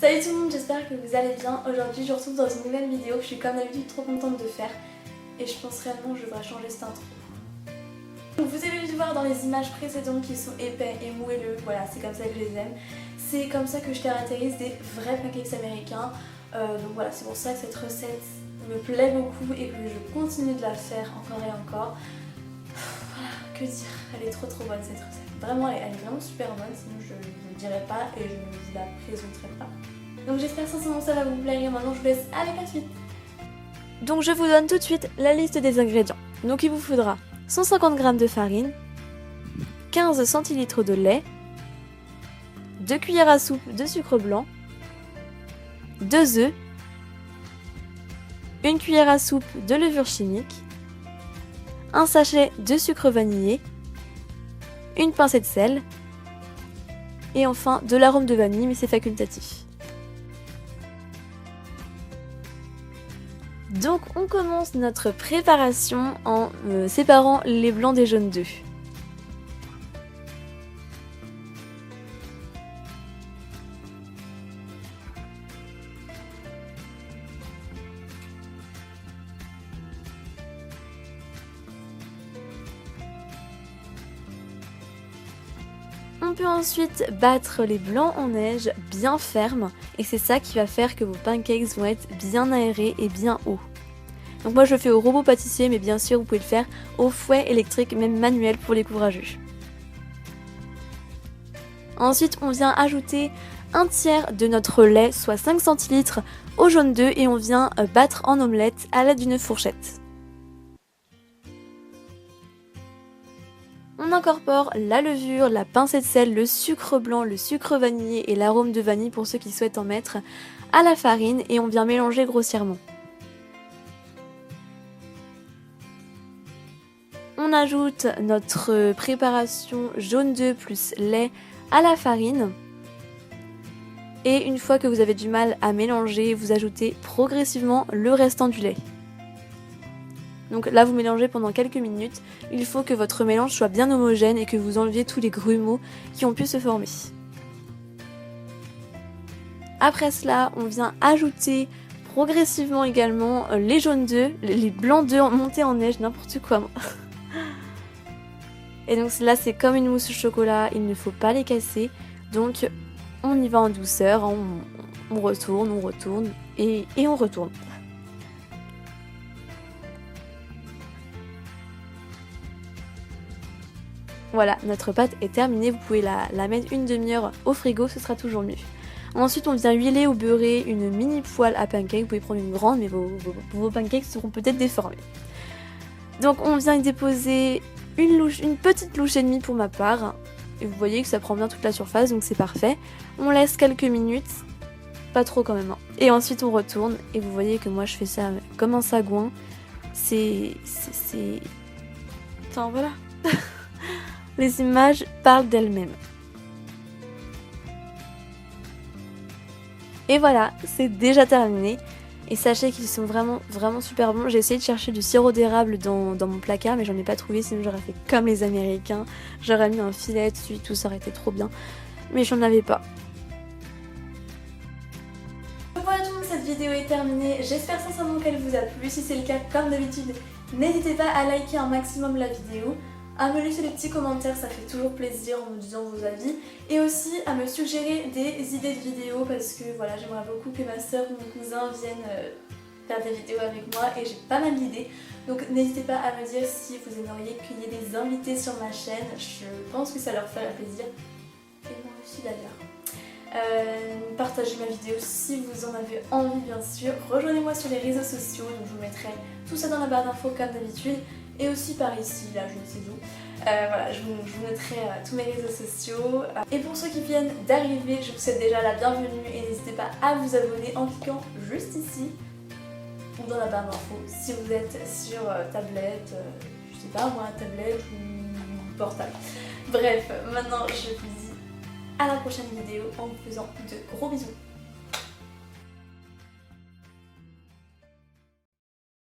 Salut tout le monde, j'espère que vous allez bien. Aujourd'hui je vous retrouve dans une nouvelle vidéo que je suis comme d'habitude trop contente de faire. Et je pense réellement que je devrais changer cette intro. Donc vous avez dû voir dans les images précédentes qu'ils sont épais et moelleux, voilà c'est comme ça que je les aime. C'est comme ça que je caractérise des vrais pancakes américains. Donc voilà, c'est pour ça que cette recette me plaît beaucoup et que je continue de la faire encore et encore. Voilà, que dire, elle est trop bonne cette recette. Vraiment elle est vraiment super bonne, sinon je ne vous le dirai pas et je ne vous la présenterai pas. Donc j'espère sincèrement que ça va vous plaire et maintenant je vous laisse avec la suite. Donc je vous donne tout de suite la liste des ingrédients. Donc il vous faudra 150 g de farine, 15 centilitres de lait, 2 cuillères à soupe de sucre blanc, 2 œufs, 1 cuillère à soupe de levure chimique, un sachet de sucre vanillé, une pincée de sel et enfin de l'arôme de vanille mais c'est facultatif. Donc on commence notre préparation en séparant les blancs des jaunes d'œufs. On peut ensuite battre les blancs en neige bien fermes et c'est ça qui va faire que vos pancakes vont être bien aérés et bien hauts. Donc moi je le fais au robot pâtissier mais bien sûr vous pouvez le faire au fouet électrique même manuel pour les courageux. Ensuite on vient ajouter un tiers de notre lait soit 5 centilitres au jaune d'œuf et on vient battre en omelette à l'aide d'une fourchette. On incorpore la levure, la pincée de sel, le sucre blanc, le sucre vanillé et l'arôme de vanille pour ceux qui souhaitent en mettre à la farine et on vient mélanger grossièrement. On ajoute notre préparation jaune d'œuf plus lait à la farine. Et une fois que vous avez du mal à mélanger, vous ajoutez progressivement le restant du lait. Donc là vous mélangez pendant quelques minutes, il faut que votre mélange soit bien homogène et que vous enleviez tous les grumeaux qui ont pu se former. Après cela, on vient ajouter progressivement également les jaunes d'œufs, les blancs d'œufs montés en neige, n'importe quoi. Et donc là c'est comme une mousse au chocolat, il ne faut pas les casser, donc on y va en douceur, on retourne et on retourne. Voilà, notre pâte est terminée, vous pouvez la mettre une demi-heure au frigo, ce sera toujours mieux. Ensuite on vient huiler ou beurrer une mini poêle à pancakes, vous pouvez prendre une grande mais vos pancakes seront peut-être déformés. Donc on vient y déposer une petite louche et demie pour ma part, et vous voyez que ça prend bien toute la surface donc c'est parfait. On laisse quelques minutes, pas trop quand même, hein. Et ensuite on retourne et vous voyez que moi je fais ça comme un sagouin, Enfin voilà. Les images parlent d'elles-mêmes. Et voilà, c'est déjà terminé. Et sachez qu'ils sont vraiment super bons. J'ai essayé de chercher du sirop d'érable dans mon placard, mais j'en ai pas trouvé, sinon j'aurais fait comme les Américains. J'aurais mis un filet dessus, tout ça aurait été trop bien. Mais j'en avais pas. Voilà tout le monde, cette vidéo est terminée. J'espère sincèrement qu'elle vous a plu. Si c'est le cas, comme d'habitude, n'hésitez pas à liker un maximum la vidéo, à me laisser des petits commentaires, ça fait toujours plaisir en me disant vos avis, et aussi à me suggérer des idées de vidéos parce que voilà, j'aimerais beaucoup que ma soeur ou mon cousin viennent faire des vidéos avec moi et j'ai pas mal d'idées. Donc n'hésitez pas à me dire si vous aimeriez qu'il y ait des invités sur ma chaîne, je pense que ça leur ferait plaisir, et moi aussi d'ailleurs. Partagez ma vidéo si vous en avez envie bien sûr, rejoignez-moi sur les réseaux sociaux, donc je vous mettrai tout ça dans la barre d'infos comme d'habitude. Et aussi par ici, là je ne sais où. Voilà, je vous mettrai tous mes réseaux sociaux. Et pour ceux qui viennent d'arriver, je vous souhaite déjà la bienvenue et n'hésitez pas à vous abonner en cliquant juste ici ou dans la barre d'infos si vous êtes sur tablette, je sais pas moi, tablette ou portable. Bref, maintenant je vous dis à la prochaine vidéo en vous faisant de gros bisous.